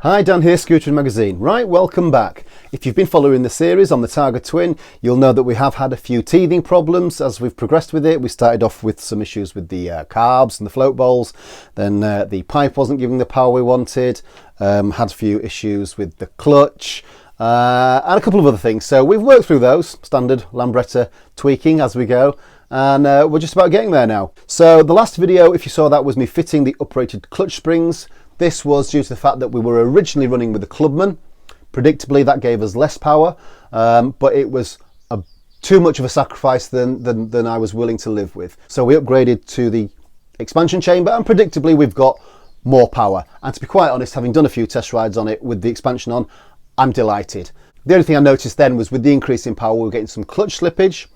Hi, Dan here, Scootering Magazine. Right, welcome back. If you've been following the series on the Targa Twin, you'll know that we have had a few teething problems as we've progressed with it. We started off with some issues with the carbs and the float bowls, then the pipe wasn't giving the power we wanted, had a few issues with the clutch, and a couple of other things. So we've worked through those, standard Lambretta tweaking as we go, and we're just about getting there now. So the last video, if you saw that, was me fitting the uprated clutch springs. This was due to the fact that we were originally running with the Clubman. Predictably, that gave us less power, but it was too much of a sacrifice than I was willing to live with. So we upgraded to the expansion chamber, and predictably we've got more power. And to be quite honest, having done a few test rides on it with the expansion on, I'm delighted. The only thing I noticed then was with the increase in power, we were getting some clutch slippage.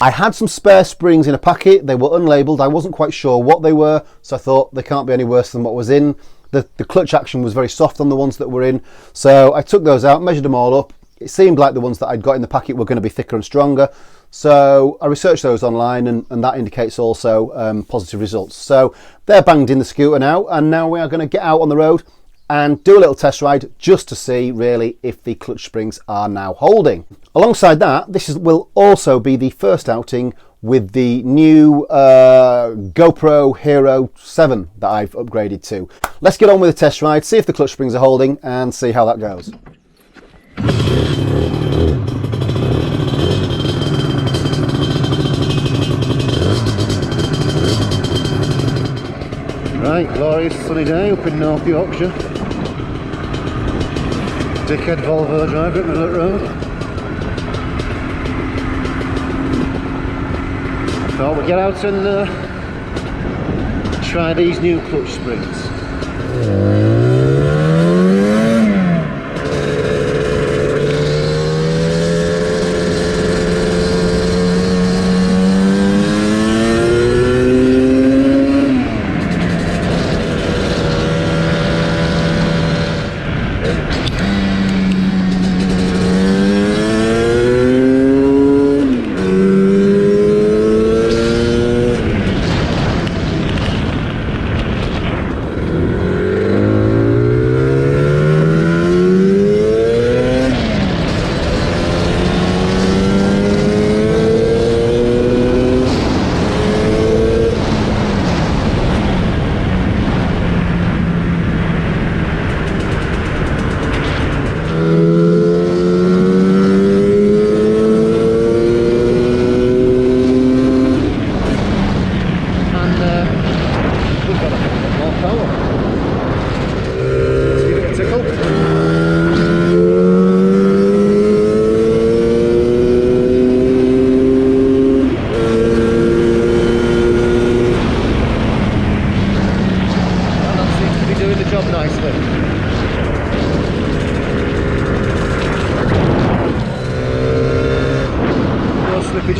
I had some spare springs in a packet. They were unlabelled. I wasn't quite sure what they were, so I thought they can't be any worse than what was in. The clutch action was very soft on the ones that were in, so I took those out, measured them all up. It seemed like the ones that I'd got in the packet were going to be thicker and stronger, so I researched those online, and that indicates also positive results. So they're banged in the scooter now, and now we are going to get out on the road and do a little test ride just to see really if the clutch springs are now holding. Alongside that, will also be the first outing with the new GoPro Hero 7 that I've upgraded to. Let's get on with the test ride, see if the clutch springs are holding, and see how that goes. Right, glorious sunny day up in North Yorkshire. Dickhead Volvo driver at Middle Road. Thought we'd get out and try these new clutch springs.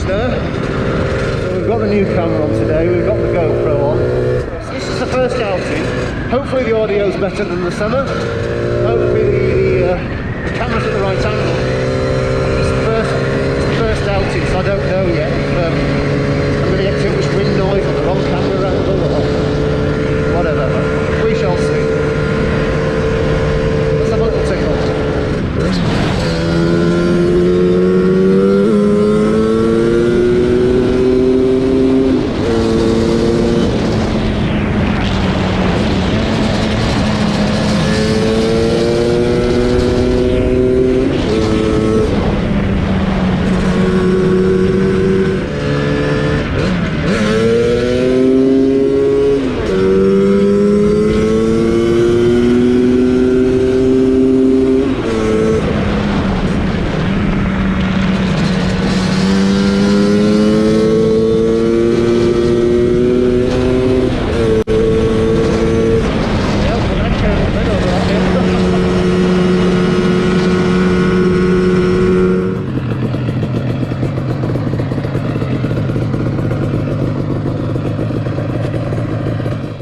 There. So we've got the new camera on today, we've got the GoPro on. So this is the first outing. Hopefully the audio is better than the summer. Hopefully the camera's at the right angle. It's the first outing, so I don't know yet if I'm going to get too much wind noise or the wrong camera angle or whatever, but we shall see. Let's have a little tickle.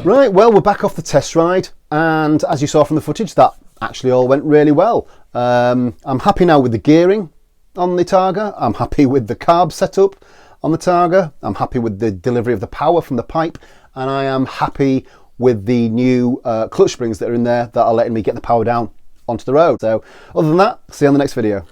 Right, well, we're back off the test ride, and as you saw from the footage, that actually all went really well. I'm happy now with the gearing on the Targa. I'm happy with the carb setup on the Targa. I'm happy with the delivery of the power from the pipe, and I am happy with the new clutch springs that are in there that are letting me get the power down onto the road. So other than that, see you on the next video.